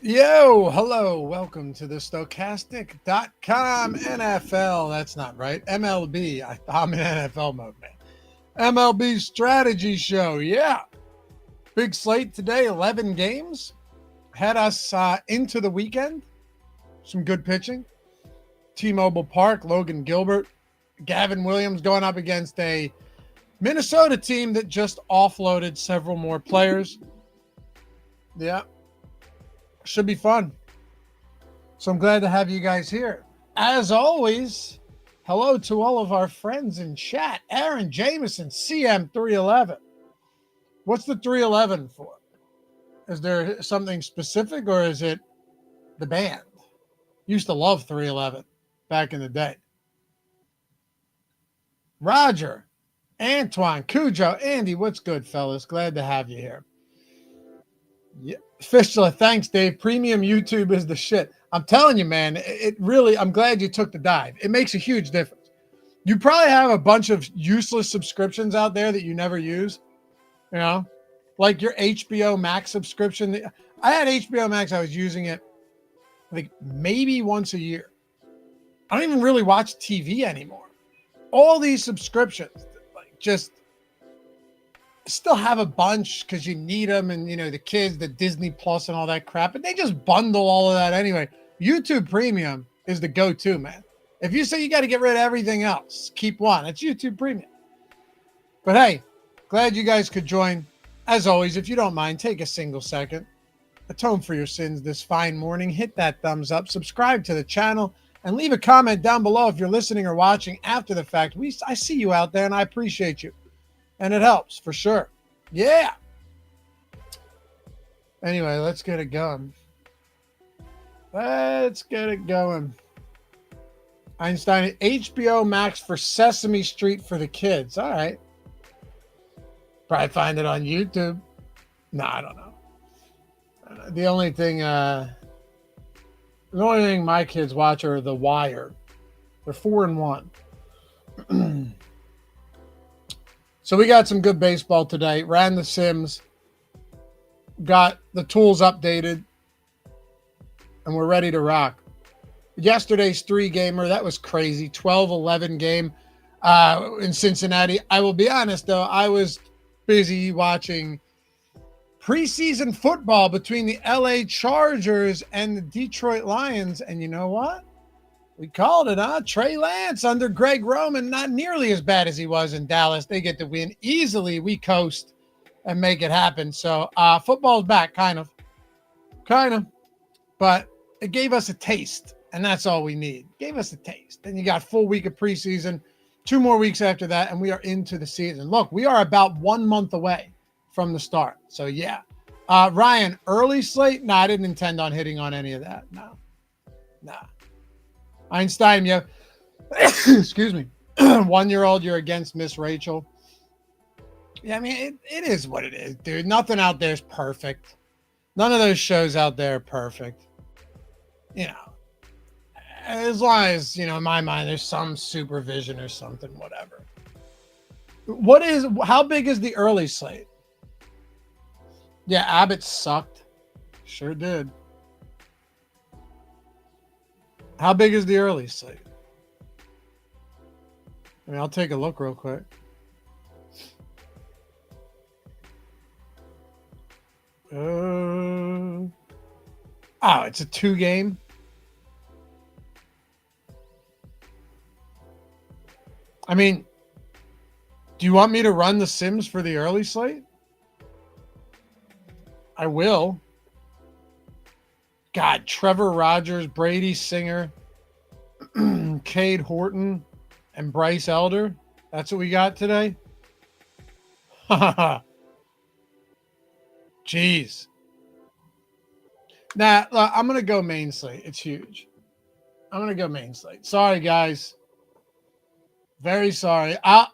Yo, hello, welcome to the Stokastic.com NFL. That's not right. MLB. I'm in NFL mode, man. MLB strategy show. Yeah. Big slate today, 11 games. Had us into the weekend. Some good pitching. T-Mobile Park, Logan Gilbert, Gavin Williams going up against a Minnesota team that just offloaded several more players. Yeah. Should be fun. So I'm glad to have you guys here. As always, hello to all of our friends in chat. Aaron Jameson, CM311. What's the 311 for? Is there something specific or is it the band? Used to love 311 back in the day. Roger, Antoine, Cujo, Andy, what's good, fellas? Glad to have you here. Yeah. Fistula, thanks, Dave. Premium YouTube is the shit. I'm telling you, man, it really, I'm glad you took the dive. It makes a huge difference. You probably have a bunch of useless subscriptions out there that you never use, you know, like your HBO Max subscription. I had HBO Max. I was using it like maybe once a year. I don't even really watch TV anymore. All these subscriptions, like just still have a bunch because you need them, and you know the kids, the Disney Plus and all that crap, and they just bundle all of that anyway. YouTube Premium is the go-to, man. If you say you got to get rid of everything else, keep one. It's YouTube Premium. But hey, glad you guys could join. As always, if you don't mind, take a single second, atone for your sins this fine morning, hit that thumbs up, subscribe to the channel, and leave a comment down below if you're listening or watching after the fact. I see you out there, and I appreciate you. And it helps for sure. Yeah. Anyway, let's get it going. Einstein, HBO Max for Sesame Street for the kids. All right. Probably find it on YouTube. No, I don't know. The only thing my kids watch are The Wire. They're 4 and 1. So we got some good baseball today. Ran the Sims, got the tools updated, and we're ready to rock. Yesterday's 3-gamer, that was crazy. 12-11 game in Cincinnati. I will be honest, though, I was busy watching preseason football between the LA Chargers and the Detroit Lions. And you know what? We called it, huh? Trey Lance under Greg Roman, not nearly as bad as he was in Dallas. They get the win easily. We coast and make it happen. So football's back, kind of. But it gave us a taste, and that's all we need. Gave us a taste. Then you got full week of preseason, 2 more weeks after that, and we are into the season. Look, we are about 1 month away from the start. So, yeah. Ryan, early slate? No, I didn't intend on hitting on any of that. No. Nah. Einstein, yeah. Excuse me. 1-year-old, you're against Miss Rachel. Yeah, I mean, it is what it is, dude. Nothing out there is perfect. None of those shows out there are perfect. You know, as long as, you know, in my mind, there's some supervision or something, whatever. How big is the early slate? Yeah, Abbott sucked. Sure did. How big is the early slate? I mean, I'll take a look real quick. Oh, it's a 2-game. I mean, do you want me to run the Sims for the early slate? I will. God, Trevor Rogers, Brady Singer, Cade Horton, and Bryce Elder. That's what we got today? Jeez. Nah, look, I'm going to go main slate. It's huge. I'm going to go main slate. Sorry, guys. Very sorry. I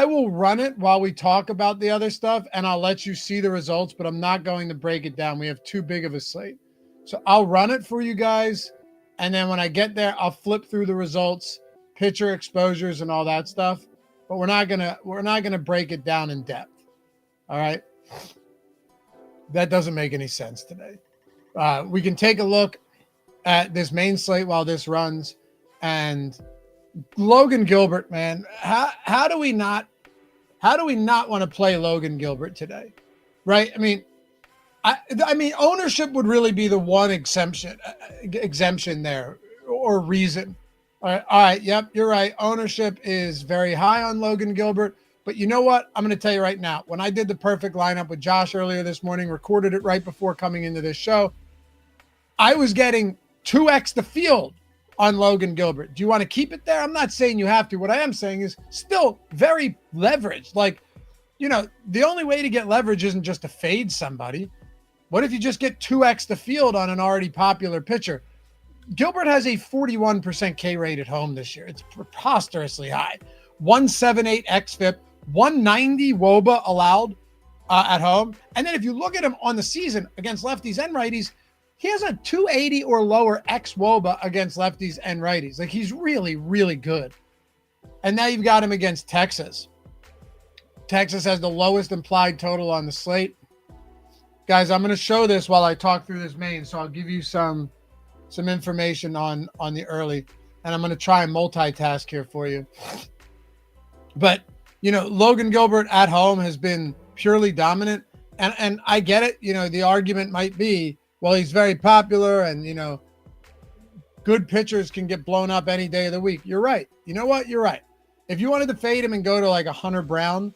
will run it while we talk about the other stuff, and I'll let you see the results, but I'm not going to break it down. We have too big of a slate. So I'll run it for you guys, and then when I get there, I'll flip through the results, pitcher exposures, and all that stuff. But we're not gonna break it down in depth. All right. That doesn't make any sense today. We can take a look at this main slate while this runs. And Logan Gilbert, man, how do we not want to play Logan Gilbert today? Right? I mean, ownership would really be the one exemption there or reason. All right. Yep, you're right. Ownership is very high on Logan Gilbert. But you know what? I'm going to tell you right now. When I did the perfect lineup with Josh earlier this morning, recorded it right before coming into this show, I was getting 2x the field on Logan Gilbert. Do you want to keep it there? I'm not saying you have to. What I am saying is still very leveraged. Like, the only way to get leverage isn't just to fade somebody. What if you just get 2x the field on an already popular pitcher? Gilbert has a 41% K rate at home this year. It's preposterously high. 178 xFIP, 190 WOBA allowed at home. And then if you look at him on the season against lefties and righties, he has a 280 or lower xWOBA against lefties and righties. Like, he's really, really good. And now you've got him against Texas. Texas has the lowest implied total on the slate. Guys, I'm going to show this while I talk through this main. So I'll give you some information on the early. And I'm going to try and multitask here for you. But, Logan Gilbert at home has been purely dominant. And I get it. The argument might be, well, he's very popular and, good pitchers can get blown up any day of the week. You're right. You know what? You're right. If you wanted to fade him and go to like a Hunter Brown,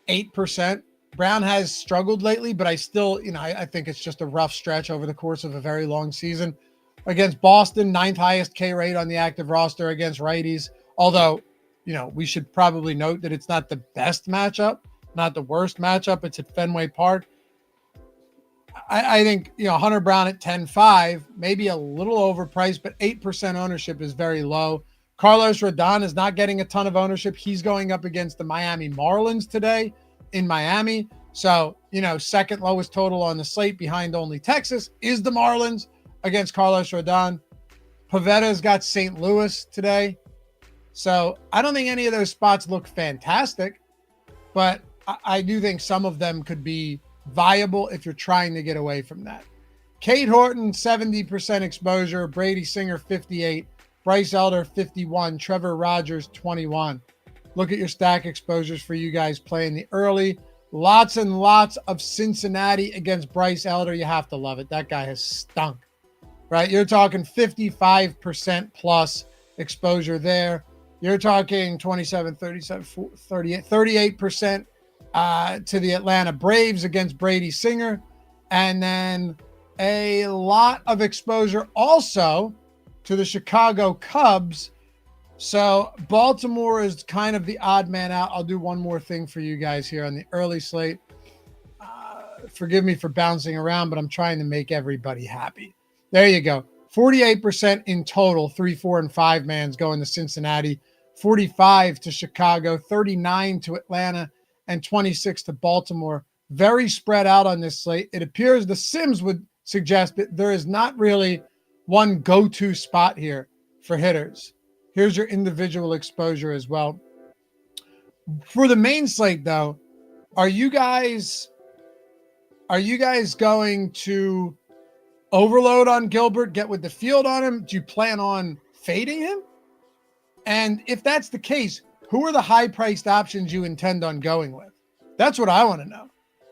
8%, Brown has struggled lately, but I still, I think it's just a rough stretch over the course of a very long season. Against Boston, 9th highest K rate on the active roster against righties. Although, we should probably note that it's not the best matchup, not the worst matchup. It's at Fenway Park. I think, Hunter Brown at 10.5, maybe a little overpriced, but 8% ownership is very low. Carlos Rodon is not getting a ton of ownership. He's going up against the Miami Marlins today in Miami. So, second lowest total on the slate behind only Texas is the Marlins against Carlos Rodon. Pavetta's got St. Louis today. So I don't think any of those spots look fantastic, but I do think some of them could be viable if you're trying to get away from that. Kate Horton, 70% exposure. Brady Singer, 58. Bryce Elder, 51. Trevor Rogers, 21. Look at your stack exposures for you guys playing the early. Lots and lots of Cincinnati against Bryce Elder. You have to love it. That guy has stunk, right? You're talking 55% plus exposure there. You're talking 27, 37, 38, 38% to the Atlanta Braves against Brady Singer. And then a lot of exposure also to the Chicago Cubs. So Baltimore is kind of the odd man out. I'll do one more thing for you guys here on the early slate. Forgive me for bouncing around, but I'm trying to make everybody happy. There you go. 48% in total, 3, 4, and 5 mans going to Cincinnati, 45 to Chicago, 39 to Atlanta, and 26 to Baltimore. Very spread out on this slate. It appears the Sims would suggest that there is not really one go-to spot here for hitters. Here's your individual exposure as well. For the main slate, though, are you guys going to overload on Gilbert, get with the field on him? Do you plan on fading him? And if that's the case, who are the high-priced options you intend on going with? That's what I want to know,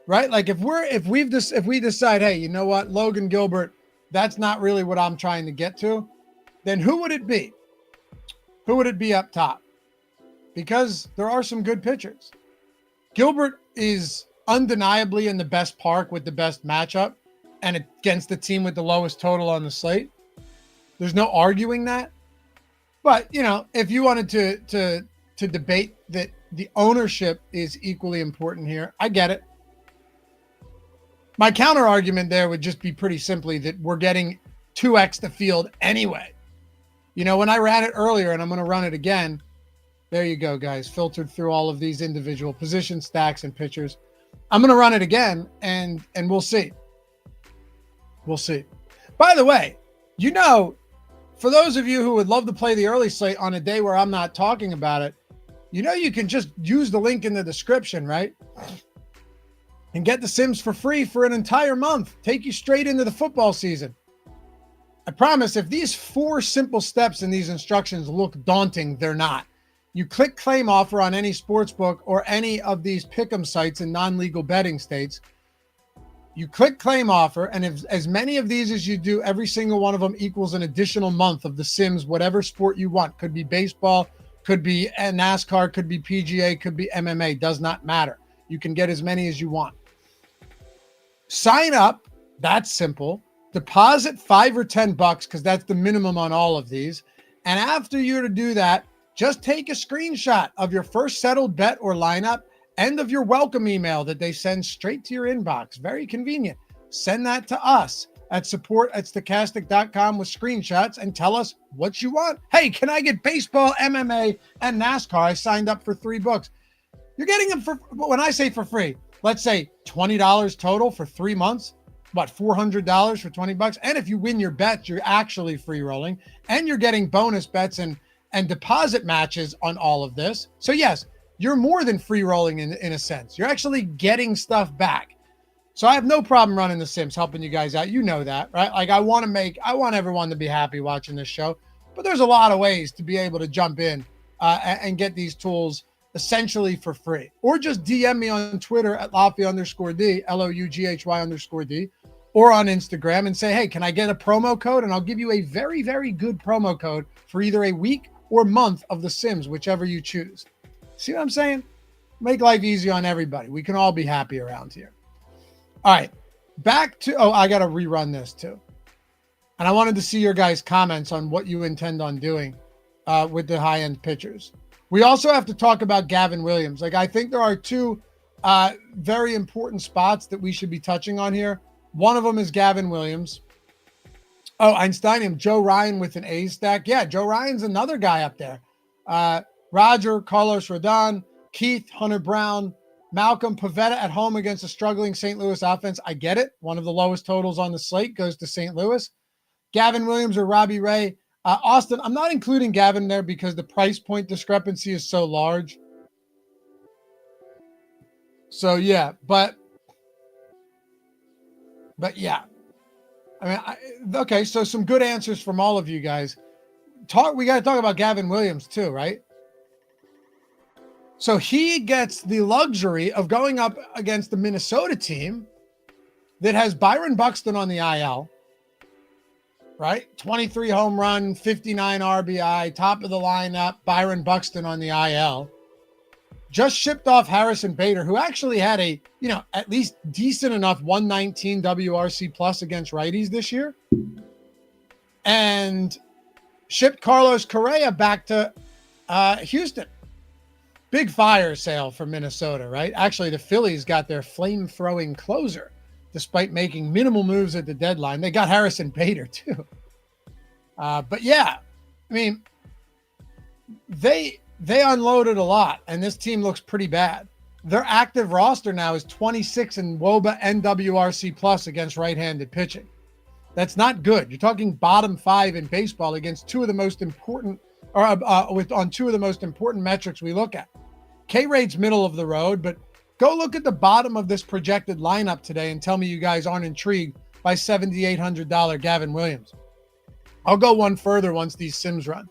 right? Like if we decide, hey, you know what, Logan Gilbert, that's not really what I'm trying to get to, then who would it be? Who would it be up top? Because there are some good pitchers. Gilbert is undeniably in the best park with the best matchup and against the team with the lowest total on the slate. There's no arguing that. But, if you wanted to debate that the ownership is equally important here, I get it. My counter argument there would just be pretty simply that we're getting 2x the field anyway. When I ran it earlier, and I'm going to run it again, there you go, guys, filtered through all of these individual position stacks and pitchers. I'm going to run it again, and we'll see. We'll see. By the way, for those of you who would love to play the early slate on a day where I'm not talking about it, you can just use the link in the description, right? and get the Sims for free for an entire month. Take you straight into the football season. I promise if these 4 simple steps in these instructions look daunting, they're not. You click claim offer on any sportsbook or any of these pick'em sites in non-legal betting states. You click claim offer, and if as many of these as you do, every single one of them equals an additional month of the Sims, whatever sport you want. Could be baseball, could be NASCAR, could be PGA, could be MMA, does not matter. You can get as many as you want. Sign up, that's simple. Deposit $5 or $10 because that's the minimum on all of these. And after you to do that, just take a screenshot of your first settled bet or lineup and of your welcome email that they send straight to your inbox. Very convenient. Send that to us at support@stokastic.com with screenshots and tell us what you want. Hey, can I get baseball, MMA, and NASCAR? I signed up for 3 books. You're getting them for, when I say for free, let's say $20 total for 3 months. What, $400 for $20? And if you win your bets, you're actually free rolling, and you're getting bonus bets and deposit matches on all of this. So yes, you're more than free rolling in a sense. You're actually getting stuff back. So I have no problem running the Sims, helping you guys out. You know that, right? Like I want everyone to be happy watching this show, but there's a lot of ways to be able to jump in and get these tools essentially for free, or just DM me on Twitter at Loughy_D, LOUGHY_D, or on Instagram and say, hey, can I get a promo code? And I'll give you a very, very good promo code for either a week or month of The Sims, whichever you choose. See what I'm saying? Make life easy on everybody. We can all be happy around here. All right, back to, I got to rerun this too. And I wanted to see your guys' comments on what you intend on doing with the high-end pitchers. We also have to talk about Gavin Williams. Like, I think there are 2 very important spots that we should be touching on here. One of them is Gavin Williams. Oh, Einsteinium, Joe Ryan with an A stack. Yeah, Joe Ryan's another guy up there. Roger, Carlos Rodon, Keith, Hunter Brown, Malcolm Pivetta at home against a struggling St. Louis offense. I get it. One of the lowest totals on the slate goes to St. Louis. Gavin Williams or Robbie Ray. Austin, I'm not including Gavin there because the price point discrepancy is so large. So, yeah, but yeah. I mean, okay, so some good answers from all of you guys. We got to talk about Gavin Williams too, right? So he gets the luxury of going up against the Minnesota team that has Byron Buxton on the IL, right? 23 home run, 59 RBI, top of the lineup, Byron Buxton on the IL. Just shipped off Harrison Bader, who actually had a, at least decent enough 119 WRC plus against righties this year. And shipped Carlos Correa back to Houston. Big fire sale for Minnesota, right? Actually, the Phillies got their flame-throwing closer despite making minimal moves at the deadline. They got Harrison Bader, too. But, yeah, I mean, they unloaded a lot, and this team looks pretty bad. Their active roster now is 26 in WOBA and WRC plus against right-handed pitching. That's not good. You're talking bottom 5 in baseball against 2 of the most important, or on 2 of the most important metrics we look at. K-rate's middle of the road, but go look at the bottom of this projected lineup today and tell me you guys aren't intrigued by $7,800 Gavin Williams. I'll go one further once these Sims run.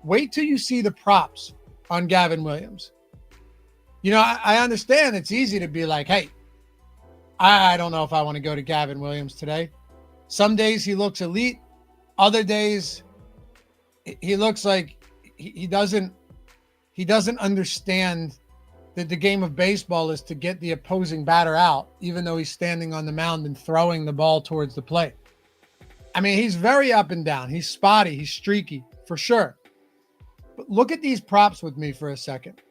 Wait till you see the props on Gavin Williams. I understand it's easy to be like, hey, I don't know if I want to go to Gavin Williams today. Some days he looks elite. Other days he looks like he doesn't understand that the game of baseball is to get the opposing batter out, even though he's standing on the mound and throwing the ball towards the plate. I mean, he's very up and down. He's spotty. He's streaky, for sure. But look at these props with me for a second.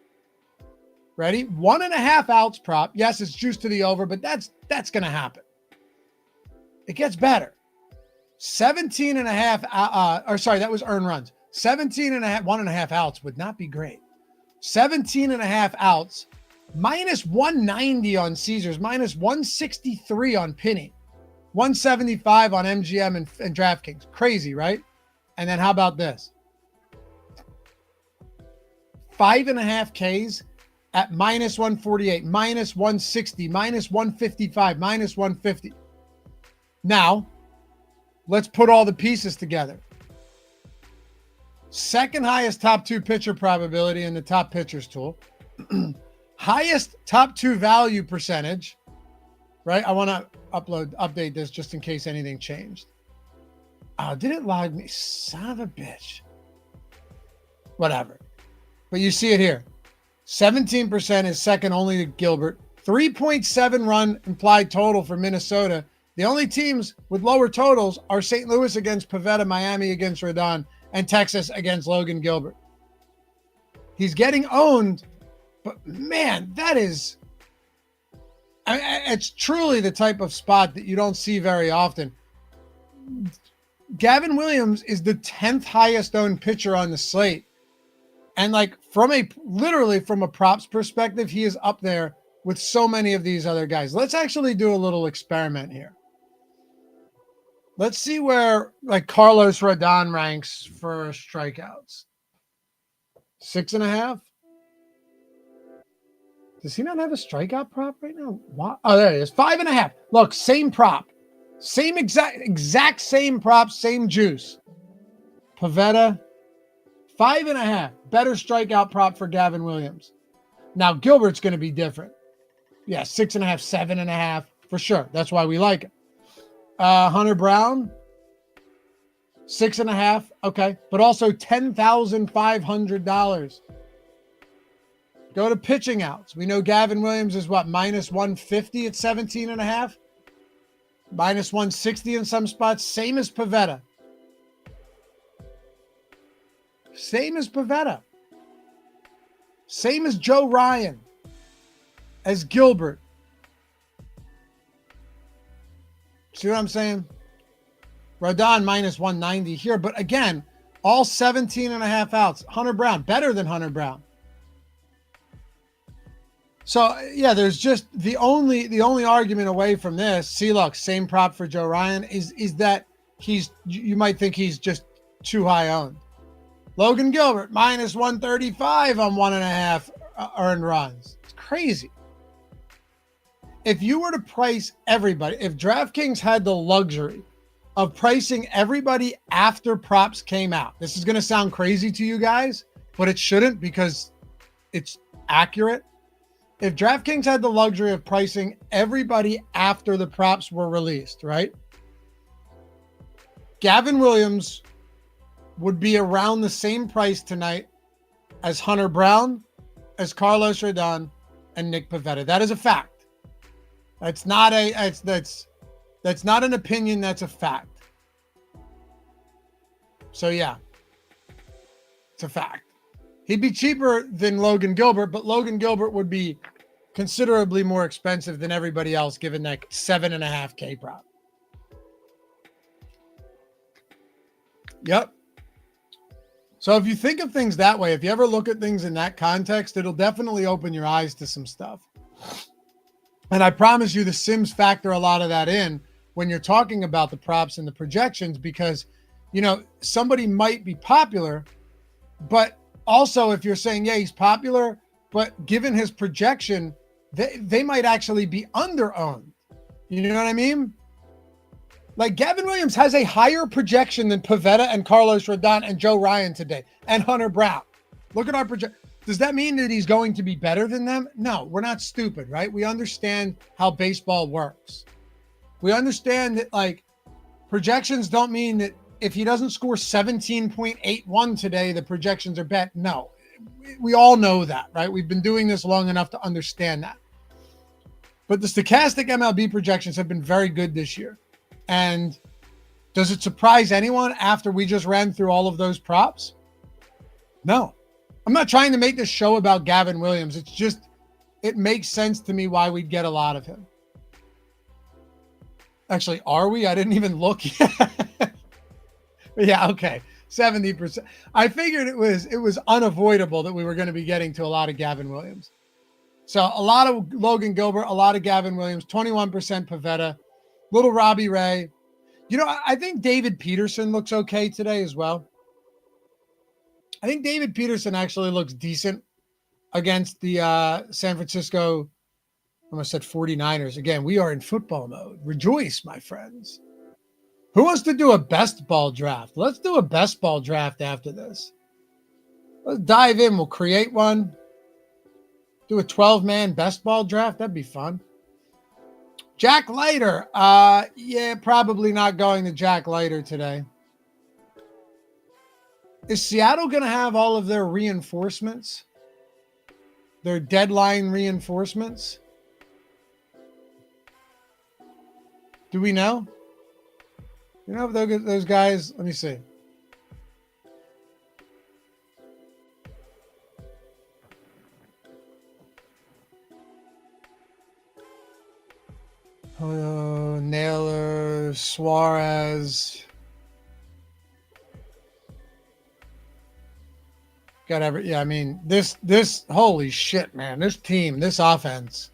Ready? 1.5 outs prop. Yes, it's juiced to the over, but that's going to happen. It gets better. 17.5, that was earned runs. 1.5 outs would not be great. 17.5 outs, minus 190 on Caesars, minus 163 on Penny, 175 on MGM and DraftKings. Crazy, right? And then how about this? 5.5 Ks at minus 148, minus 160, minus 155, minus 150. Now, let's put all the pieces together. Second highest top 2 pitcher probability in the top pitchers tool. Highest top 2 value percentage, right? I want to update this just in case anything changed. Oh, did it log me? Son of a bitch. Whatever. But you see it here. 17% is second only to Gilbert. 3.7 run implied total for Minnesota. The only teams with lower totals are St. Louis against Pivetta, Miami against Rodon, and Texas against Logan Gilbert. He's getting owned, but man, it's truly the type of spot that you don't see very often. Gavin Williams is the 10th highest owned pitcher on the slate. And literally from a props perspective, he is up there with so many of these other guys. Let's actually do a little experiment here. Let's see where Carlos Rodon ranks for strikeouts. 6.5. Does he not have a strikeout prop right now? What? Oh, there it is. 5.5. Look, same prop. Same exact same prop, same juice. Pivetta, 5.5. Better strikeout prop for Gavin Williams. Now, Gilbert's going to be different. Yeah, 6.5, 7.5 for sure. That's why we like it. Hunter Brown, 6.5. Okay. But also $10,500. Go to pitching outs. We know Gavin Williams is what? Minus 150 at 17.5. Minus 160 in some spots. Same as Pivetta. Same as Pivetta. Same as Joe Ryan. As Gilbert. See what I'm saying? Rodon minus 190 here. But again, all 17.5 outs. Hunter Brown, better than Hunter Brown. So yeah, there's just the only argument away from this. See, look, same prop for Joe Ryan is that you might think he's just too high owned. Logan Gilbert minus 135 on 1.5 earned runs. It's crazy. If you were to price everybody, if DraftKings had the luxury of pricing everybody after props came out, this is going to sound crazy to you guys, but it shouldn't because it's accurate. If DraftKings had the luxury of pricing everybody after the props were released, right? Gavin Williams would be around the same price tonight as Hunter Brown, as Carlos Rodon, and Nick Pivetta. That is a fact. That's not an opinion. That's a fact. So yeah, it's a fact. He'd be cheaper than Logan Gilbert, but Logan Gilbert would be considerably more expensive than everybody else, given that 7.5K prop. Yep. So if you think of things that way, if you ever look at things in that context, it'll definitely open your eyes to some stuff. And I promise you the Sims factor a lot of that in when you're talking about the props and the projections, because, somebody might be popular, but also if you're saying, yeah, he's popular, but given his projection, they might actually be under-owned. You know what I mean? Like Gavin Williams has a higher projection than Pivetta and Carlos Rodon and Joe Ryan today and Hunter Brown. Look at our projection. Does that mean that he's going to be better than them? No, we're not stupid, right? We understand how baseball works. We understand that projections don't mean that if he doesn't score 17.81 today, the projections are bad. No, we all know that, right? We've been doing this long enough to understand that. But the Stokastic MLB projections have been very good this year. And does it surprise anyone after we just ran through all of those props? No. I'm not trying to make this show about Gavin Williams. It's just, it makes sense to me why we'd get a lot of him. Actually, are we? I didn't even look yet. Yeah, okay. 70%. I figured it was unavoidable that we were going to be getting to a lot of Gavin Williams. So a lot of Logan Gilbert, a lot of Gavin Williams, 21% Pivetta, little Robbie Ray. I think David Peterson looks okay today as well. I think David Peterson actually looks decent. against the San Francisco, I almost said 49ers. Again, we are in football mode. Rejoice, my friends. Who wants to do a best ball draft? Let's do a best ball draft after this. Let's dive in. We'll create one. Do a 12-man best ball draft. That'd be fun. Jack Leiter. Yeah, probably not going to Jack Leiter today. Is Seattle going to have all of their reinforcements? Their deadline reinforcements? Do we know? You know if those guys, let me see. Naylor, Suarez. Yeah, I mean, this, holy shit, man. This team, this offense.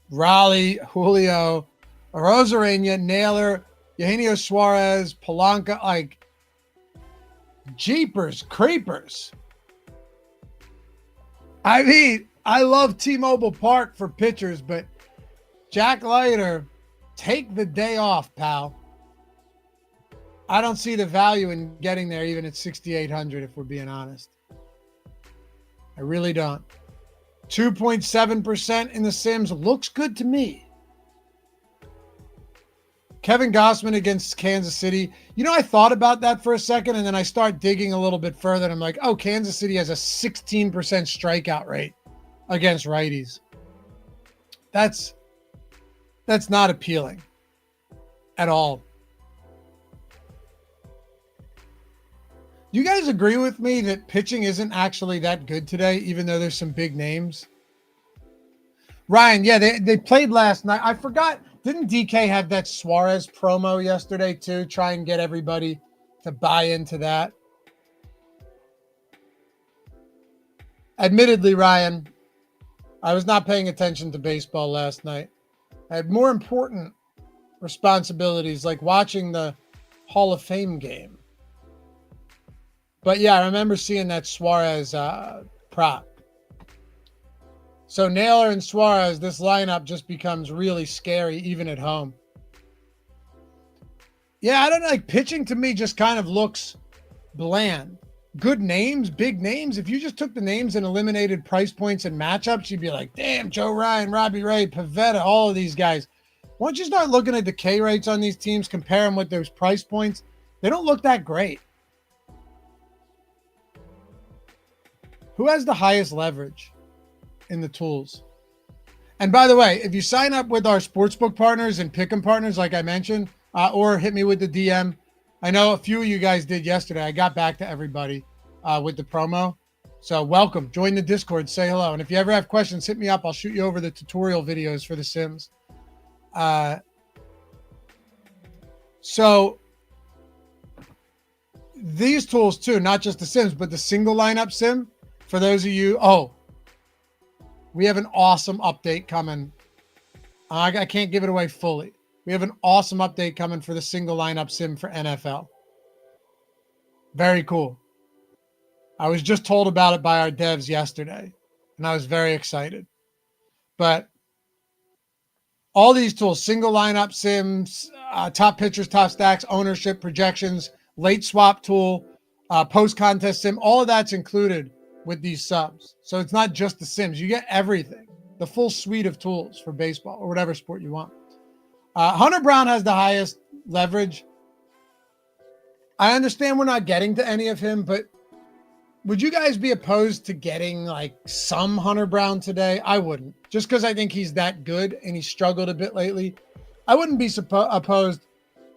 Raleigh, Julio, Arozarena, Naylor, Eugenio Suarez, Polanco, like, jeepers, creepers. I mean, I love T-Mobile Park for pitchers, but Jack Leiter, take the day off, pal. I don't see the value in getting there even at 6,800 if we're being honest. I really don't. 2.7% in the Sims looks good to me. Kevin Gossman against Kansas City. You know, I thought about that for a second, and then I start digging a little bit further, and I'm like, oh, Kansas City has a 16% strikeout rate against righties. That's not appealing at all. You guys agree with me that pitching isn't actually that good today, even though there's some big names? Ryan, yeah, they played last night. I forgot. Didn't DK have that Suarez promo yesterday too? Try and get everybody to buy into that. Admittedly, Ryan, I was not paying attention to baseball last night. I had more important responsibilities like watching the Hall of Fame game. But yeah, I remember seeing that Suarez prop. So Naylor and Suarez, this lineup just becomes really scary even at home. Yeah, I don't know. Like, pitching to me just kind of looks bland. Good names, big names. If you just took the names and eliminated price points and matchups, you'd be like, damn, Joe Ryan, Robbie Ray, Pavetta, all of these guys. Once you start looking at the K rates on these teams, compare them with those price points, they don't look that great. Who has the highest leverage in the tools? And by the way, if you sign up with our sportsbook partners and pick'em partners, like I mentioned, or hit me with the DM. I know a few of you guys did yesterday. I got back to everybody with the promo. So welcome. Join the Discord. Say hello. And if you ever have questions, hit me up. I'll shoot you over the tutorial videos for the Sims. So these tools too, not just the Sims, but the single lineup Sim. For those of you, we have an awesome update coming. I can't give it away fully. We have an awesome update coming for the single lineup Sim for NFL. Very cool. I was just told about it by our devs yesterday, and I was very excited. But all these tools, single lineup Sims, top pitchers, top stacks, ownership, projections, late swap tool, post-contest Sim, all of that's included with these subs. So it's not just the Sims. You get everything, the full suite of tools for baseball or whatever sport you want. Hunter Brown has the highest leverage. I understand we're not getting to any of him, but would you guys be opposed to getting like some Hunter Brown today? I wouldn't, just because I think he's that good and he struggled a bit lately. I wouldn't be opposed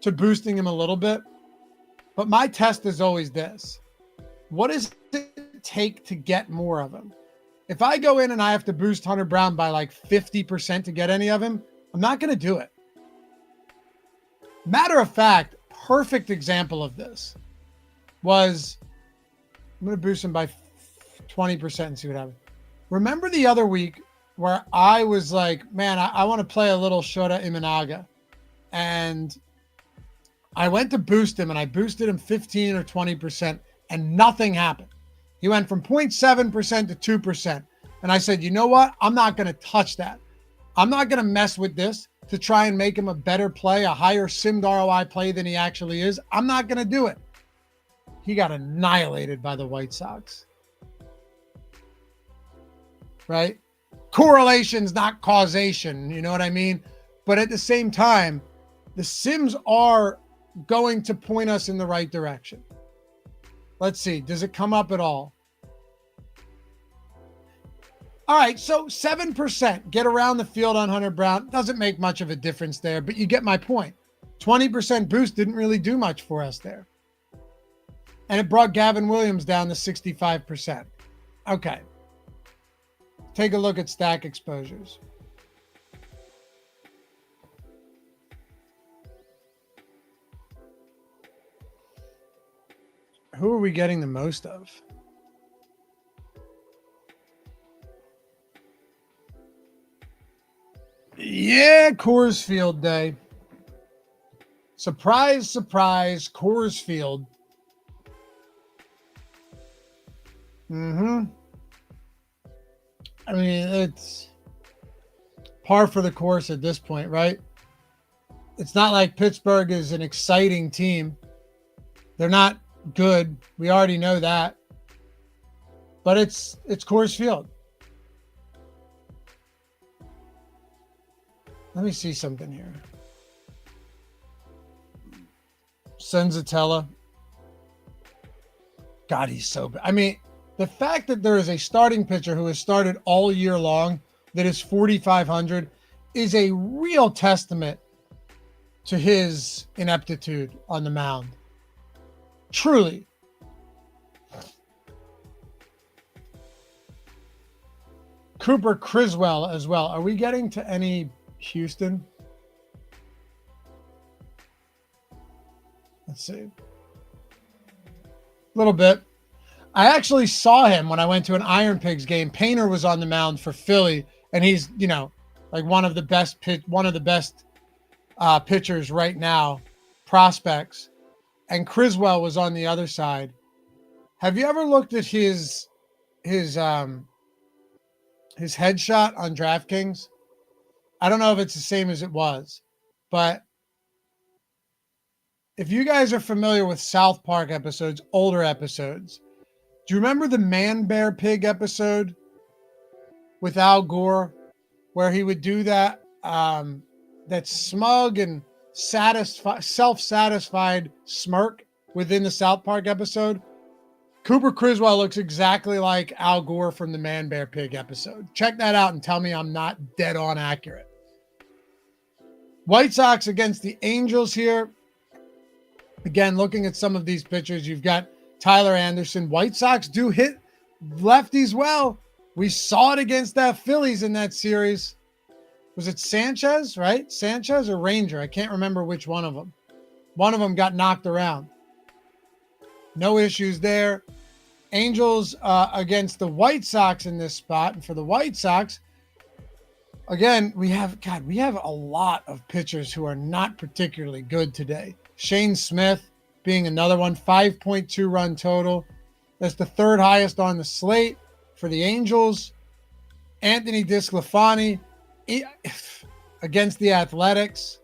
to boosting him a little bit, but my test is always this. What does it take to get more of him? If I go in and I have to boost Hunter Brown by like 50% to get any of him, I'm not going to do it. Matter of fact, perfect example of this was, I'm going to boost him by 20% and see what happens. Remember the other week where I was like, man, I want to play a little Shota Imanaga. And I went to boost him and I boosted him 15 or 20% and nothing happened. He went from 0.7% to 2%. And I said, you know what? I'm not going to touch that. I'm not going to mess with this to try and make him a better play, a higher simmed ROI play than he actually is. I'm not going to do it. He got annihilated by the White Sox. Right? Correlation's not causation. You know what I mean? But at the same time, the sims are going to point us in the right direction. Let's see. Does it come up at all? All right. So 7% get around the field on Hunter Brown. Doesn't make much of a difference there, but you get my point. 20% boost didn't really do much for us there. And it brought Gavin Williams down to 65%. Okay. Take a look at stack exposures. Who are we getting the most of? Yeah, Coors Field day. Surprise, surprise, Coors Field. I mean, it's par for the course at this point, right? It's not like Pittsburgh is an exciting team. They're not good. We already know that. But it's Coors Field. Let me see something here. Senzatela. God, he's so bad. I mean, the fact that there is a starting pitcher who has started all year long that is 4,500 is a real testament to his ineptitude on the mound. Truly. Cooper Criswell as well. Are we getting to any Houston? Let's see. A little bit. I actually saw him when I went to an Iron Pigs game. Painter was on the mound for Philly, and he's, like one of the best pitchers right now, prospects. And Criswell was on the other side. Have you ever looked at his headshot on DraftKings? I don't know if it's the same as it was, but if you guys are familiar with South Park episodes, older episodes, do you remember the Man Bear Pig episode with Al Gore, where he would do that that smug and self-satisfied smirk within the South Park episode? Cooper Criswell looks exactly like Al Gore from the Man Bear Pig episode. Check that out and tell me I'm not dead on accurate. White Sox against the Angels here. Again, looking at some of these pitchers, you've got Tyler Anderson. White Sox do hit lefties well. We saw it against that Phillies in that series. Was it Sanchez, right? Sanchez or Ranger? I can't remember which one of them. One of them got knocked around. No issues there. Angels against the White Sox in this spot. And for the White Sox, again, we have a lot of pitchers who are not particularly good today. Shane Smith being another one, 5.2 run total. That's the third highest on the slate for the Angels. Anthony DeSclafani against the Athletics.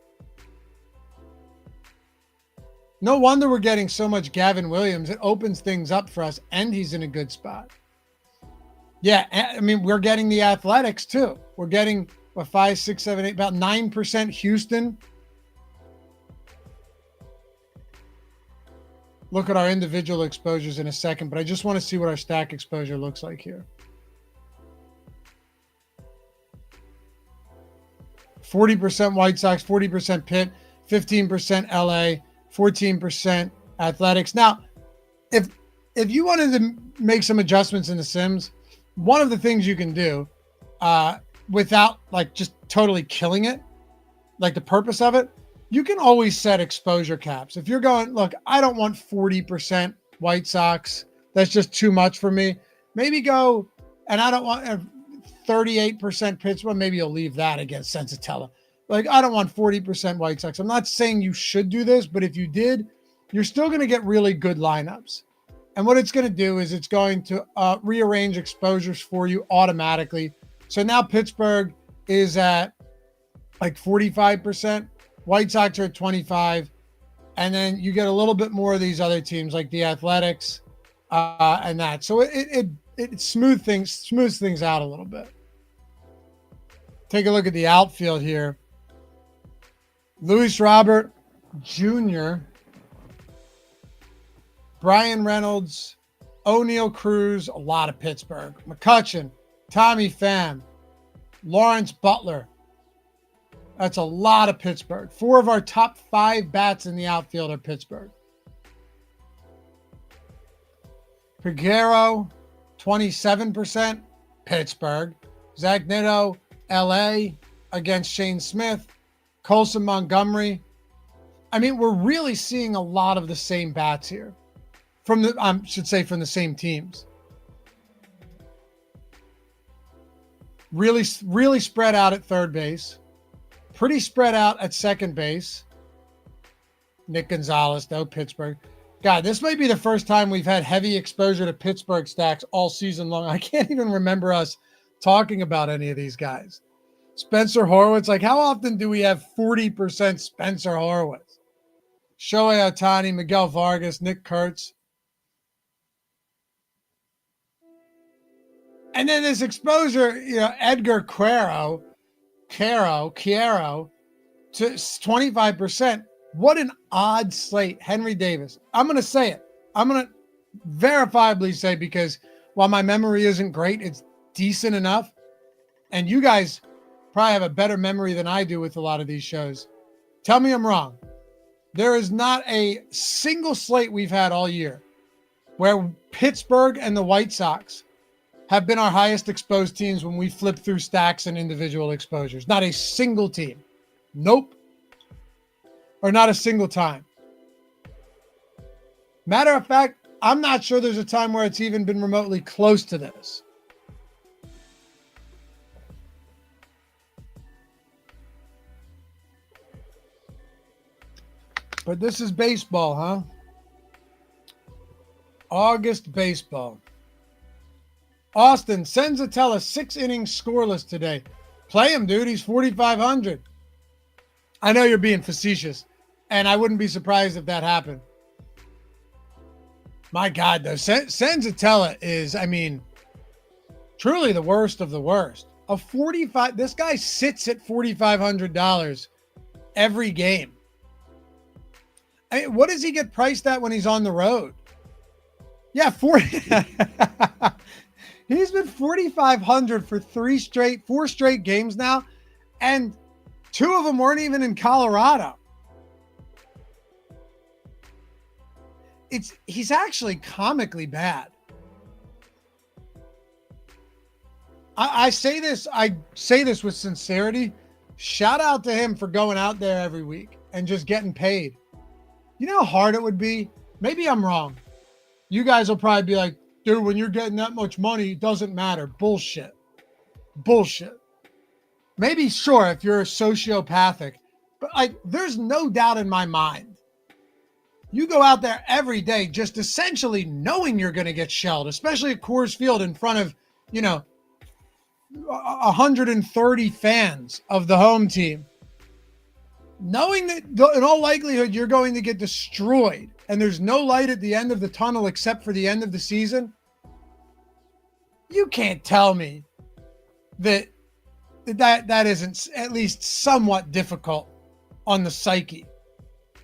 No wonder we're getting so much Gavin Williams. It opens things up for us, and he's in a good spot. Yeah, I mean, we're getting the Athletics too. We're getting 5, 6, 7, 8, about 9% Houston. Look at our individual exposures in a second, but I just want to see what our stack exposure looks like here. 40% White Sox, 40% Pitt, 15% LA, 14% Athletics. Now, if you wanted to make some adjustments in the Sims, one of the things you can do without like just totally killing it, like the purpose of it, you can always set exposure caps. If you're going, look, I don't want 40% White Sox. That's just too much for me. Maybe go, and I don't want 38% Pittsburgh. Maybe you'll leave that against Senzatela. Like, I don't want 40% White Sox. I'm not saying you should do this, but if you did, you're still going to get really good lineups. And what it's going to do is it's going to rearrange exposures for you automatically. So now Pittsburgh is at like 45%. White Sox are at 25. And then you get a little bit more of these other teams like the Athletics and that. So it smooths things out a little bit. Take a look at the outfield here. Luis Robert Jr., Brian Reynolds, O'Neal Cruz, a lot of Pittsburgh, McCutchen, Tommy Pham, Lawrence Butler. That's a lot of Pittsburgh. 4 of our top 5 bats in the outfield are Pittsburgh. Peguero, 27%, Pittsburgh. Zach Nitto, LA against Shane Smith. Colson Montgomery. I mean, we're really seeing a lot of the same bats here. From the same teams. Really spread out at third base. Pretty spread out at second base. Nick Gonzalez, though, Pittsburgh. God, this might be the first time we've had heavy exposure to Pittsburgh stacks all season long. I can't even remember us talking about any of these guys. Spencer Horwitz, like how often do we have 40% Spencer Horwitz? Shohei Ohtani, Miguel Vargas, Nick Kurtz. And then this exposure, Edgar Quero to 25%. What an odd slate. Henry Davis. I'm going to say it. I'm going to verifiably say, because while my memory isn't great, it's decent enough. And you guys probably have a better memory than I do with a lot of these shows. Tell me I'm wrong. There is not a single slate we've had all year where Pittsburgh and the White Sox have been our highest exposed teams when we flip through stacks and individual exposures. Not a single team. Nope. Or not a single time. Matter of fact, I'm not sure there's a time where it's even been remotely close to this. But this is baseball, huh? August baseball. Austin, Senzatela, 6 innings scoreless today. Play him, dude. He's 4,500. I know you're being facetious, and I wouldn't be surprised if that happened. My God, though, Senzatela is, truly the worst of the worst. This guy sits at $4,500 every game. What does he get priced at when he's on the road? Yeah, 40. He's been 4,500 for 4 straight games now, and 2 of them weren't even in Colorado. He's actually comically bad. I say this with sincerity. Shout out to him for going out there every week and just getting paid. You know how hard it would be? Maybe I'm wrong. You guys will probably be like, dude, when you're getting that much money, it doesn't matter. Bullshit. Maybe, sure, if you're sociopathic, but there's no doubt in my mind. You go out there every day just essentially knowing you're going to get shelled, especially at Coors Field in front of, 130 fans of the home team. Knowing that in all likelihood you're going to get destroyed and there's no light at the end of the tunnel except for the end of the season, you can't tell me that isn't at least somewhat difficult on the psyche.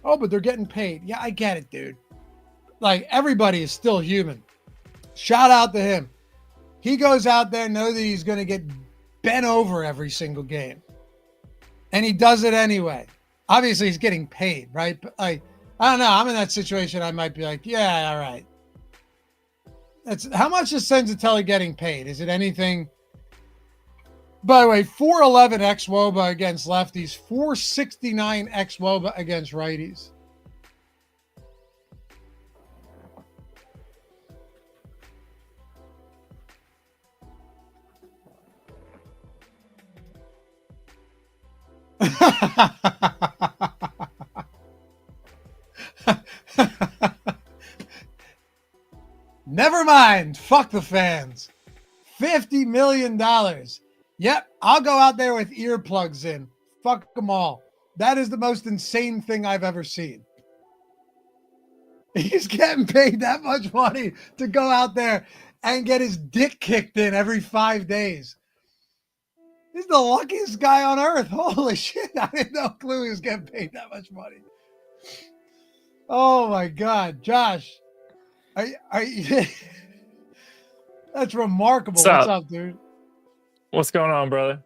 Oh, but they're getting paid. Yeah, I get it, dude. Everybody is still human. Shout out to him. He goes out there, know that he's going to get bent over every single game. And he does it anyway. Obviously, he's getting paid, right? But I don't know. I'm in that situation. I might be like, yeah, all right. How much is Senzatela getting paid? Is it anything? By the way, 411 xWOBA against lefties, 469 xWOBA against righties. mind. Fuck the fans. $50 million. Yep, I'll go out there with earplugs in. Fuck them all. That is the most insane thing I've ever seen. He's getting paid that much money to go out there and get his dick kicked in every 5 days. He's the luckiest guy on earth. Holy shit. I had no clue he was getting paid that much money. Oh my God. Josh, are you that's remarkable. What's up, dude? What's going on, brother?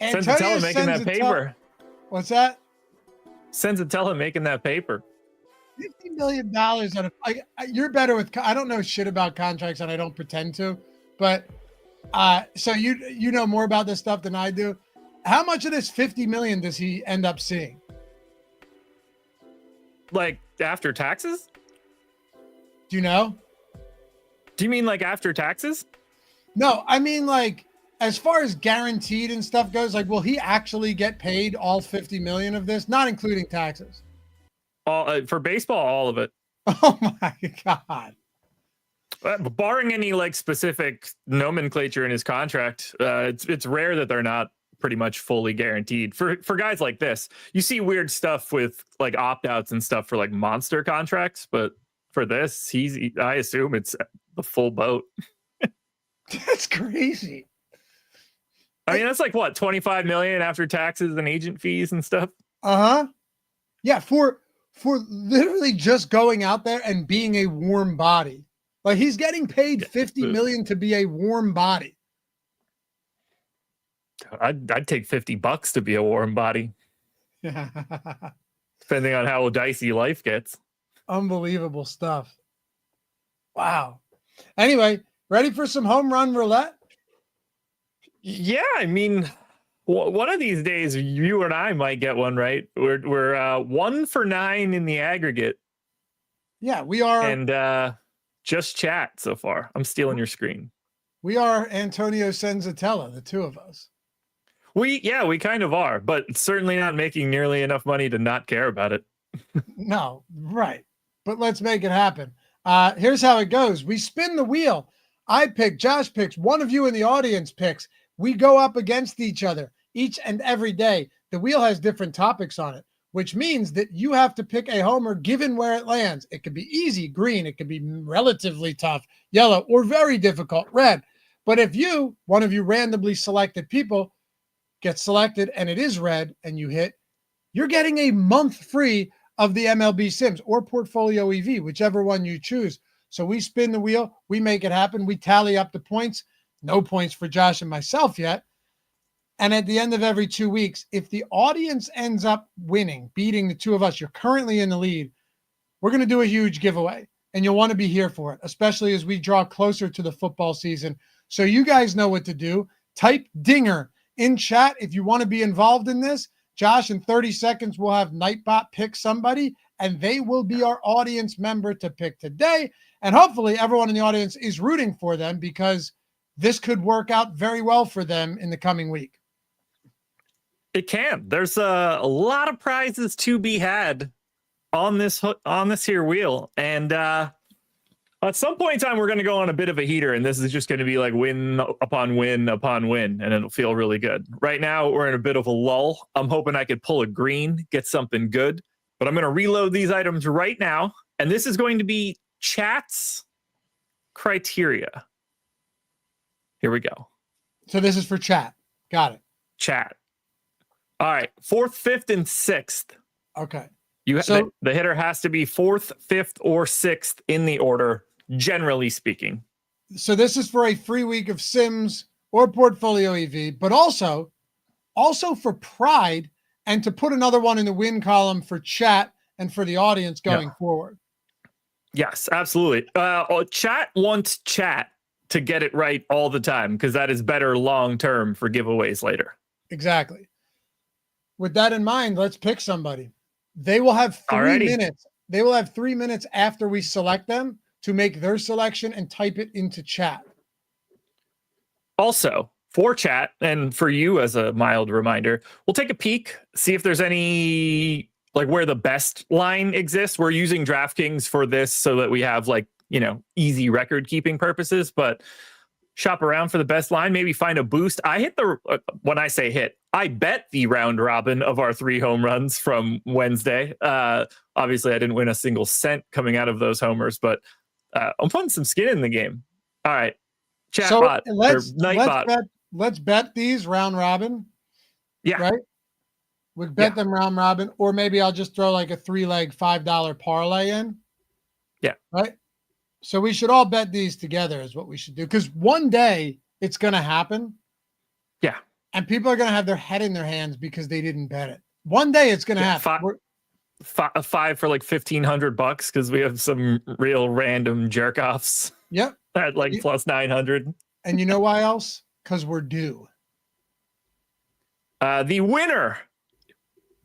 Senzatela making that paper. What's that? Senzatela making that paper. $50 million on a. You're better with. I don't know shit about contracts, and I don't pretend to. But so you know more about this stuff than I do. How much of this $50 million does he end up seeing? Like after taxes? Do you know? Do you mean like after taxes? No, I mean like as far as guaranteed and stuff goes. Like, will he actually get paid all $50 million of this, not including taxes? All for baseball, all of it. Oh my God. Barring any like specific nomenclature in his contract, it's rare that they're not pretty much fully guaranteed. For guys like this, you see weird stuff with like opt-outs and stuff for like monster contracts, but for this, I assume it's the full boat. That's crazy. I mean, that's like what, 25 million after taxes and agent fees and stuff. Yeah, for literally just going out there and being a warm body. Like, he's getting paid $50 million to be a warm body. I'd take $50 to be a warm body. Depending on how dicey life gets. Unbelievable stuff. Wow. Anyway, ready for some home run roulette? Yeah, I mean, one of these days you and I might get one, right? We're 1 for 9 in the aggregate. Yeah, we are. And just chat so far. I'm stealing your screen. We are Antonio Senzatela, the two of us. We kind of are, but certainly not making nearly enough money to not care about it. No, right. But let's make it happen. Here's how it goes. We spin the wheel. I pick, Josh picks, one of you in the audience picks. We go up against each other each and every day. The wheel has different topics on it, which means that you have to pick a homer given where it lands. It could be easy, green. It could be relatively tough, yellow, or very difficult, red. But if one of you randomly selected people, gets selected and it is red and you hit, you're getting a month free of the MLB Sims or Portfolio EV, whichever one you choose. So we spin the wheel, we make it happen, we tally up the points. No points for Josh and myself yet. And at the end of every 2 weeks, if the audience ends up winning, beating the two of us, you're currently in the lead, we're going to do a huge giveaway. And you'll want to be here for it, especially as we draw closer to the football season. So you guys know what to do. Type DINGER in chat if you want to be involved in this. Josh, in 30 seconds, we'll have Nightbot pick somebody, and they will be our audience member to pick today. And hopefully everyone in the audience is rooting for them because this could work out very well for them in the coming week. It can. There's a lot of prizes to be had on this here wheel. And at some point in time, we're going to go on a bit of a heater, and this is just going to be like win upon win upon win, and it'll feel really good. Right now, we're in a bit of a lull. I'm hoping I could pull a green, get something good, but I'm going to reload these items right now, and this is going to be chat's criteria. Here we go. So this is for chat. Got it. Chat. All right. 4th, 5th, and 6th. Okay. The hitter has to be 4th, 5th, or 6th in the order, generally speaking. So this is for a free week of Sims or Portfolio EV, but also for pride and to put another one in the win column for chat and for the audience going forward. Yes, absolutely. Chat wants chat to get it right all the time because that is better long-term for giveaways later. Exactly. With that in mind, let's pick somebody. They will have 3 minutes. They will have 3 minutes after we select them to make their selection and type it into chat. Also, for chat and for you as a mild reminder, we'll take a peek, see if there's any, like where the best line exists. We're using DraftKings for this so that we have like easy record keeping purposes, but shop around for the best line, maybe find a boost. I hit when I say hit, I bet the round robin of our 3 home runs from Wednesday. Obviously I didn't win a single cent coming out of those homers, but I'm putting some skin in the game. All right. Chatbot or Nightbot. Let's bet these round robin. Yeah. Right. We'd bet them round robin, or maybe I'll just throw like a 3-leg $5 parlay in. Yeah. Right. So we should all bet these together is what we should do. Because one day it's going to happen. Yeah. And people are going to have their head in their hands because they didn't bet it. One day it's going to happen. A 5 for like $1,500 because we have some real random jerk offs. Yep. At like plus 900. And you know why else? Because we're due. The winner,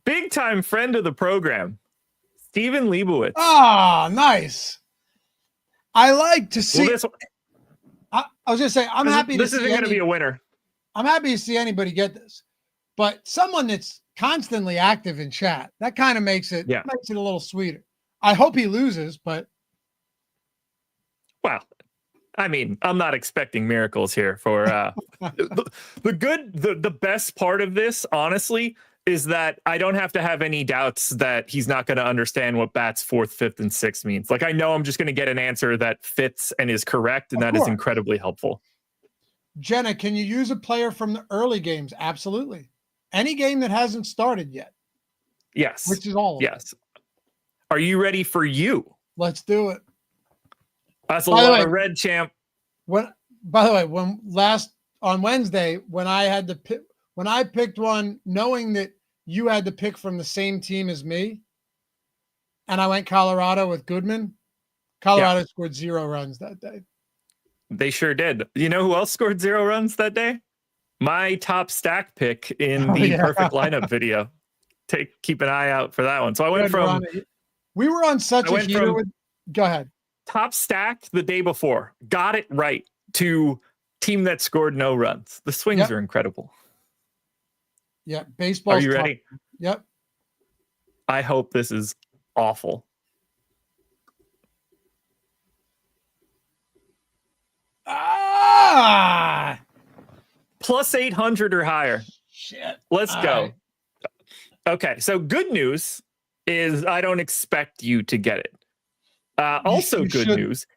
big time friend of the program, Steven Leibowitz. Ah, nice. I like to see. I was going to say, I'm happy to see. This isn't going to be a winner. I'm happy to see anybody get this, but someone that's constantly active in chat, that kind of makes it a little sweeter. I hope he loses, but. Well, I mean, I'm not expecting miracles here for the best part of this, honestly, is that I don't have to have any doubts that he's not going to understand what bats 4th, 5th, and 6th means. Like, I know I'm just going to get an answer that fits and is correct, and that is incredibly helpful. Jenna, can you use a player from the early games? Absolutely. Any game that hasn't started yet. Yes. Which is all of them. Are you ready for you? Let's do it. That's a lot of red, champ. By the way, on Wednesday, when I picked one, knowing that you had to pick from the same team as me, and I went Colorado with Goodman, Colorado scored 0 runs that day. They sure did. You know who else scored 0 runs that day? My top stack pick in the perfect lineup video. Keep an eye out for that one. So I went from. We were on such a heater with. Go ahead. Top stack the day before, got it right, to team that scored no runs. The swings are incredible. Yeah, baseball. Are you ready? Yep. I hope this is awful. Plus 800 or higher. Shit. Let's go. Right. Okay, so good news is I don't expect you to get it. Also, good news.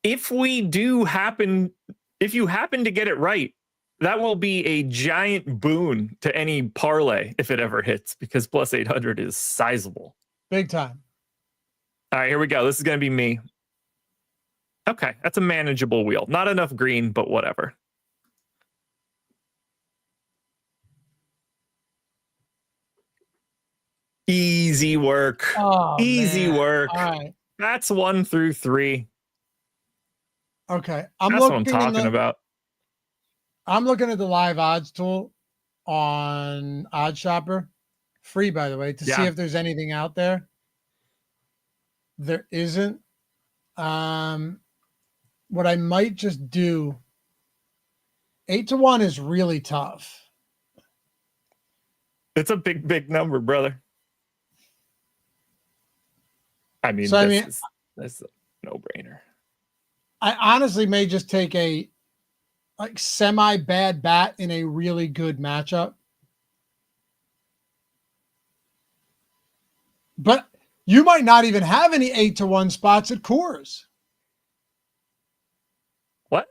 If you happen to get it right, that will be a giant boon to any parlay if it ever hits, because plus 800 is sizable. Big time. All right, here we go. This is going to be me. Okay, that's a manageable wheel. Not enough green, but whatever. Easy work. Easy work. All right. That's 1 through 3. Okay. That's what I'm talking about. I'm looking at the live odds tool on Odd Shopper. Free, by the way, to see if there's anything out there. There isn't. What I might just do, 8-1 is really tough. It's a big, big number, brother. I mean, that's a no-brainer. I honestly may just take a semi-bad bat in a really good matchup. But you might not even have any 8-1 spots at Coors. What?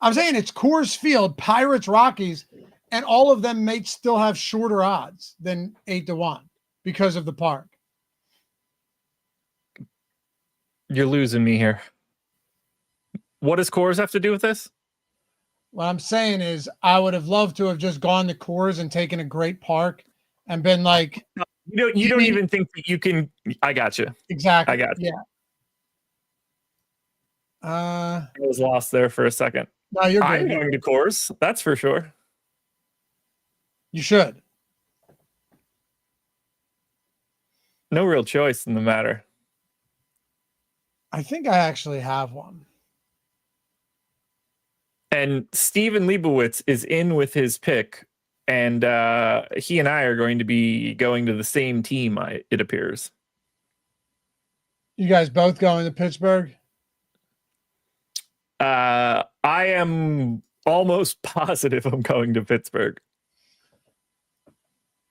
I'm saying it's Coors Field, Pirates, Rockies, and all of them may still have shorter odds than 8-1 because of the park. You're losing me here. What does Coors have to do with this? What I'm saying is I would have loved to have just gone to Coors and taken a great park and been like, you don't even think that you can. I got you. Exactly. I got you. Yeah. I was lost there for a second. No, you're good. I'm going to Coors. That's for sure. You should. No real choice in the matter. I think I actually have one. And Steven Leibowitz is in with his pick, and he and I are going to be going to the same team, it appears. You guys both going to Pittsburgh? I am almost positive I'm going to Pittsburgh.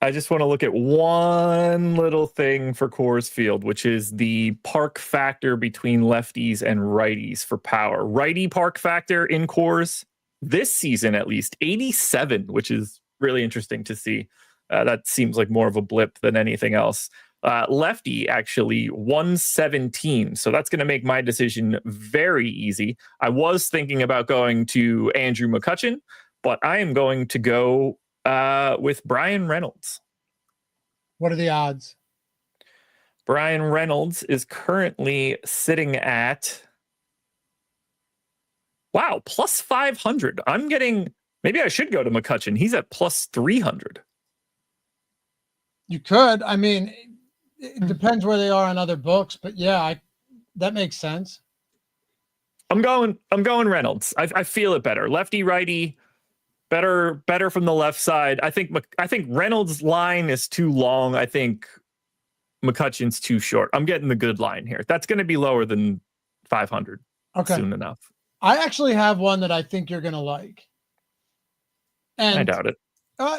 I just want to look at one little thing for Coors Field, which is the park factor between lefties and righties for power. Righty park factor in Coors this season, at least 87, which is really interesting to see. That seems like more of a blip than anything else. Lefty actually 117. So that's going to make my decision very easy. I was thinking about going to Andrew McCutchen, but I am going to go with Brian Reynolds. What are the odds? Brian Reynolds is currently sitting at, wow, plus 500. I'm getting, maybe I should go to McCutchen. He's at plus 300. You could. I mean, it depends where they are on other books, but yeah, that makes sense. I'm going Reynolds. I feel it better. Lefty, righty. Better from the left side. I think Reynolds' line is too long. I think McCutchen's too short. I'm getting the good line here. That's going to be lower than 500 soon enough. I actually have one that I think you're going to like. And I doubt it.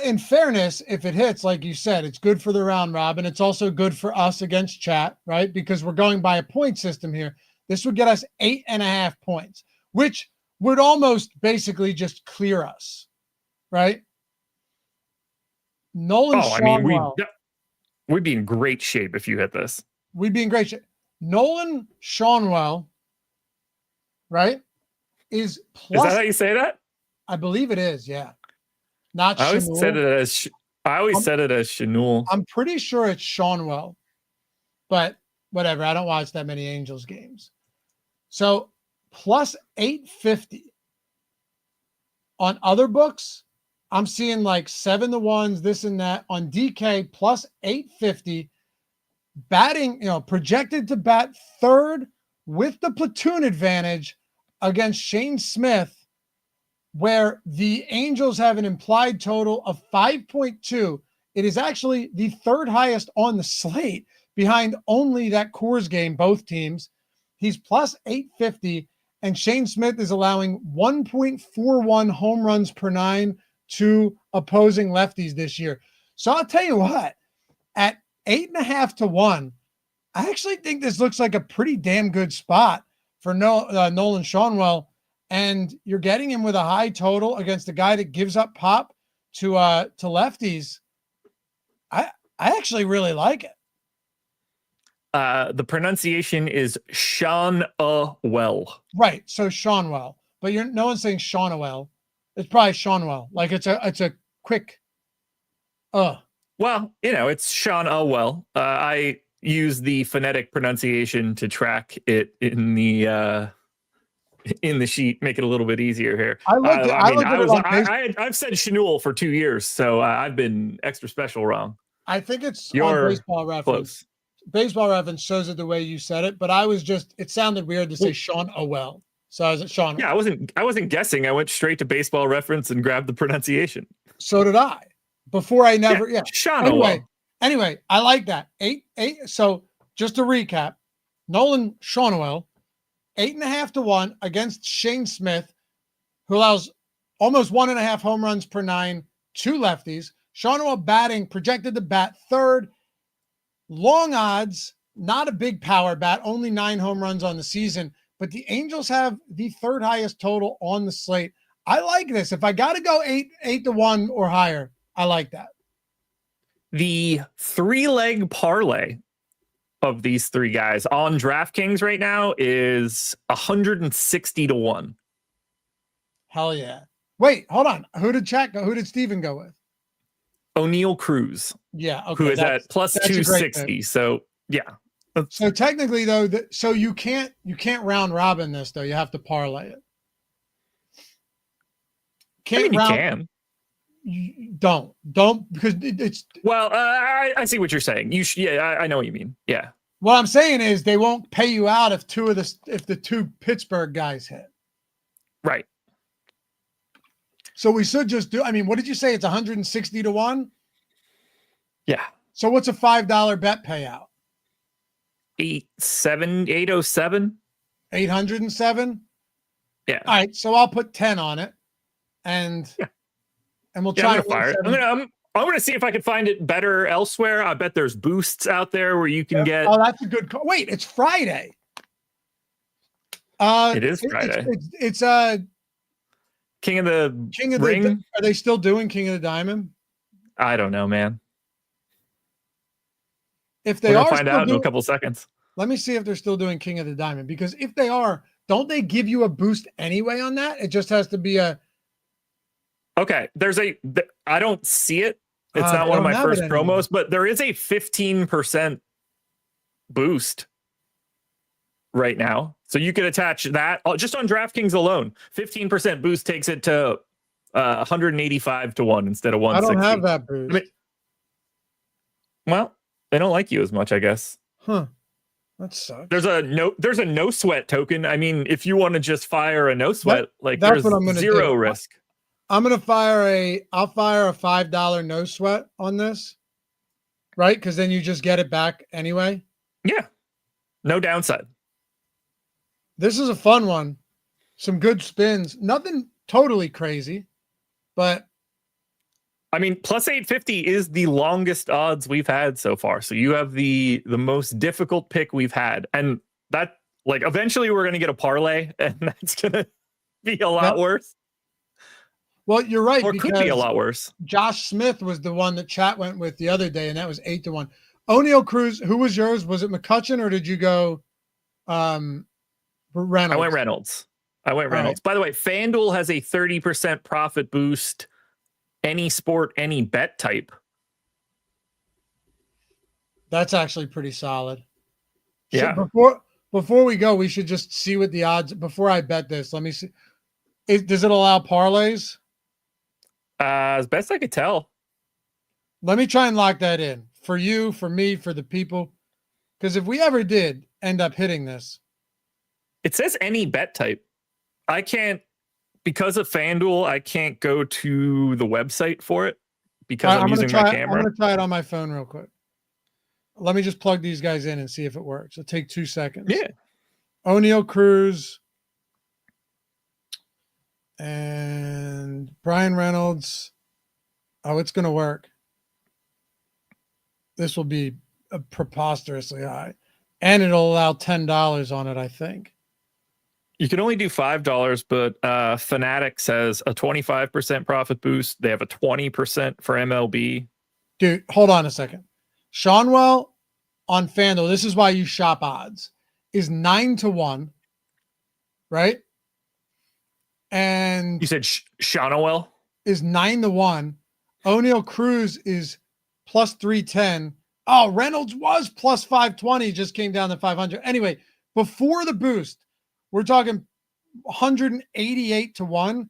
In fairness, if it hits, like you said, it's good for the round robin. It's also good for us against chat, right? Because we're going by a point system here. This would get us 8.5 points, which would almost basically just clear us. Right? Nolan Schaunwell. We'd be in great shape if you hit this. We'd be in great shape. Nolan Schaunwell, right, is plus. Is that how you say that? I believe it is, yeah. Not I always Shanul. said it as Shanul. I'm pretty sure it's Schaunwell, but whatever. I don't watch that many Angels games. So plus 850 on other books. I'm seeing like 7-1s, this and that. On DK, plus 850. Batting, projected to bat third with the platoon advantage against Shane Smith, where the Angels have an implied total of 5.2. It is actually the third highest on the slate behind only that Coors game, both teams. He's plus 850, and Shane Smith is allowing 1.41 home runs per 9 to opposing lefties this year. So I'll tell you what, at 8.5 to 1, I actually think this looks like a pretty damn good spot for Nolan Schaunwell. And you're getting him with a high total against a guy that gives up pop to lefties. I actually really like it. The pronunciation is Shaunwell. Right. So Schaunwell, but no one's saying Shaunwell. It's probably Schaunwell. Like it's a quick. Well, it's Shaunwell. I use the phonetic pronunciation to track it in the sheet, make it a little bit easier here. I've said Shanul for 2 years, so I've been extra special wrong. I think it's on Baseball Reference. Close. Baseball Reference shows it the way you said it, but it sounded weird to say Shaunwell. So I was at Sean. Yeah, I wasn't guessing. I went straight to Baseball Reference and grabbed the pronunciation. So did I. Before I never, Shaunwell. Anyway, I like that. 8. So just to recap, Nolan Schaunwell, 8.5 to 1 against Shane Smith, who allows almost 1.5 home runs per 9 to lefties. Schaunwell batting, projected to bat third. Long odds, not a big power bat, only 9 home runs on the season. But the Angels have the third highest total on the slate. I like this. If I got to go 8 to 1 or higher, I like that. The 3-leg parlay of these 3 guys on DraftKings right now is 160 to 1. Hell yeah. Wait, hold on. Who did Steven go with? O'Neal Cruz. Yeah. Okay. Who is at plus 260. So yeah. So technically though, so you can't round robin this though. You have to parlay it. You can. Don't because it's. Well, I see what you're saying. I know what you mean. Yeah. What I'm saying is they won't pay you out if the 2 Pittsburgh guys hit. Right. So we should just do. I mean, what did you say? It's 160 to 1. Yeah. So what's a $5 bet payout? 807. 807. Yeah. All right, so I'll put 10 on it, and we'll try I'm gonna fire it. I'm gonna see if I can find it better elsewhere. I bet there's boosts out there where you can get. Oh, that's a good call. Wait, it's Friday. It is Friday. It's King of the Ring. Are they still doing King of the Diamond? I don't know, man. If they We're are, gonna find out in a couple seconds. Let me see if they're still doing King of the Diamond, because if they are, don't they give you a boost anyway on that? It just has to be a. Okay, I don't see it. It's not one of my first promos, but there is a 15% boost right now. So you could attach that just on DraftKings alone. 15% boost takes it to 185 to 1 instead of 160. I don't have that boost. Well, they don't like you as much, I guess. Huh. That sucks. There's a no sweat token. I mean, if you want to just fire a no sweat, that's there's what I'm gonna zero do. risk. I'm gonna I'll fire a $5 no sweat on this, right? Because then you just get it back anyway. Yeah, no downside. This is a fun one. Some good spins. Nothing totally crazy, but I mean, plus 850 is the longest odds we've had so far. So you have the most difficult pick we've had, and that eventually we're gonna get a parlay, and that's gonna be a lot worse. Well, you're right. Or could be a lot worse. Josh Smith was the one that chat went with the other day, and that was 8-1. O'Neal Cruz, who was yours? Was it McCutcheon, or did you go Reynolds? I went Reynolds. Right. By the way, FanDuel has a 30% profit boost. Any sport, any bet type. That's actually pretty solid. Yeah. So before we go, we should just see what the odds. Before I bet this, let me see. Does it allow parlays? As best I could tell. Let me try and lock that in for you, for me, for the people. Because if we ever did end up hitting this, it says any bet type. I can't, because of FanDuel, I can't go to the website for it because I'm using my camera. I'm going to try it on my phone real quick. Let me just plug these guys in and see if it works. It'll take 2 seconds. Yeah. O'Neal Cruz and Brian Reynolds. Oh, it's going to work. This will be preposterously high. And it'll allow $10 on it, I think. You can only do $5, but Fanatic says a 25% profit boost. They have a 20% for MLB. Dude, hold on a second. Seanwell on FanDuel, this is why you shop odds, is 9-1, right? And you said Seanwell is 9-1. O'Neal Cruz is plus 310. Oh, Reynolds was plus 520, just came down to 500. Anyway, before the boost, we're talking 188-1.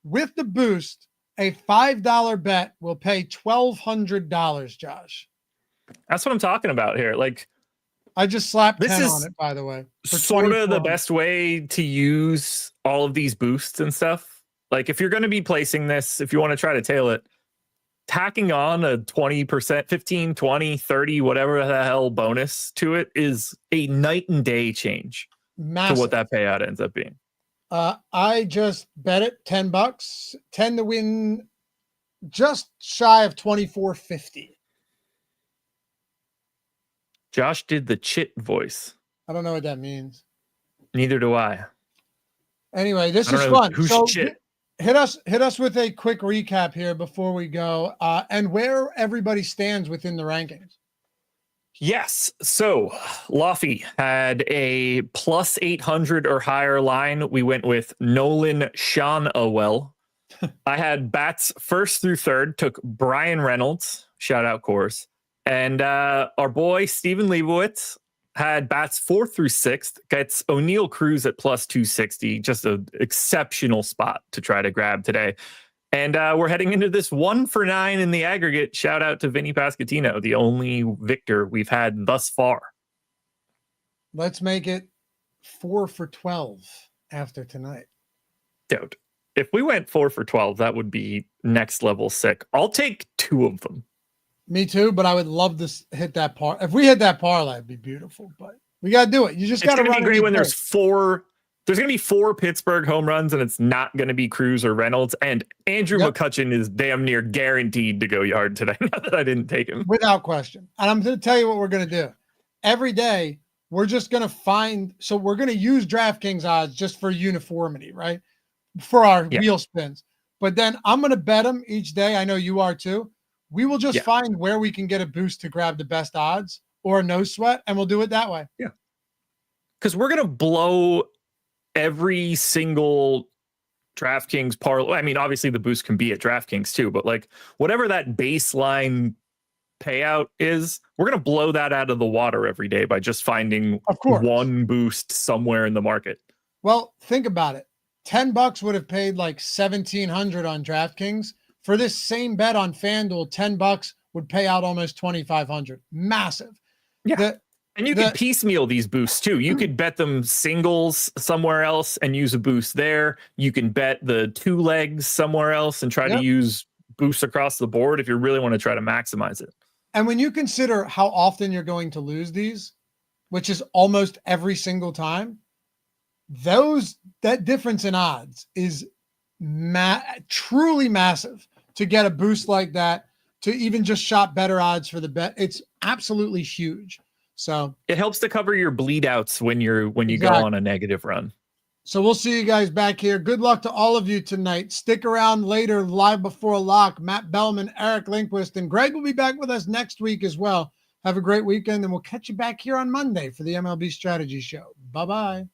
With the boost, a $5 bet will pay $1,200, Josh. That's what I'm talking about here. I just slapped 10 on it, by the way. Sort of the best way to use all of these boosts and stuff. If you're going to be placing this, if you want to try to tail it, tacking on a 20%, 15, 20, 30, whatever the hell bonus to it is a night and day change. Massive. To what that payout ends up being. I just bet it $10, 10 to win just shy of $24.50. Josh did the chit voice. I don't know what that means. Neither do I. Anyway, this is fun. Who's so chit? Hit us with a quick recap here before we go, and where everybody stands within the rankings. Yes. So Laffy had a plus 800 or higher line. We went with Nolan Seanwell. I had bats first through third, took Brian Reynolds, shout out Coors. And our boy Steven Leibowitz had bats 4th through 6th, gets O'Neal Cruz at plus 260, just an exceptional spot to try to grab today. And we're heading into this 1 for 9 in the aggregate. Shout out to Vinny Pasquantino, the only victor we've had thus far. Let's make it 4 for 12 after tonight. Dude, if we went 4 for 12, that would be next level sick. I'll take 2 of them. Me too, but I would love to hit that par. If we hit that parlay, it'd be beautiful. But We got to do it. You just got to run. It's going to be great when there's going to be 4 Pittsburgh home runs, and it's not going to be Cruz or Reynolds. And Andrew McCutchen is damn near guaranteed to go yard today. Not that I didn't take him. Without question. And I'm going to tell you what we're going to do. Every day, we're just going to we're going to use DraftKings odds just for uniformity, right? For our wheel spins. But then I'm going to bet them each day. I know you are too. We will just find where we can get a boost to grab the best odds or no sweat, and we'll do it that way. Yeah. Because we're going to blow every single DraftKings parlay. I mean, obviously the boost can be at DraftKings too, but like whatever that baseline payout is, we're going to blow that out of the water every day by just finding one boost somewhere in the market. Well, think about it. $10 would have paid like $1,700 on DraftKings. For this same bet on FanDuel, $10 would pay out almost $2,500. Massive. Yeah. And you could piecemeal these boosts too. You could bet them singles somewhere else and use a boost there. You can bet the 2 legs somewhere else and try to use boosts across the board if you really want to try to maximize it. And when you consider how often you're going to lose these, which is almost every single time, that difference in odds is truly massive to get a boost like that, to even just shop better odds for the bet. It's absolutely huge. So it helps to cover your bleed outs when you go on a negative run. So we'll see you guys back here. Good luck to all of you tonight. Stick around later, live before lock. Matt Bellman, Eric Lindquist, and Greg will be back with us next week as well. Have a great weekend, and we'll catch you back here on Monday for the MLB Strategy Show. Bye-bye.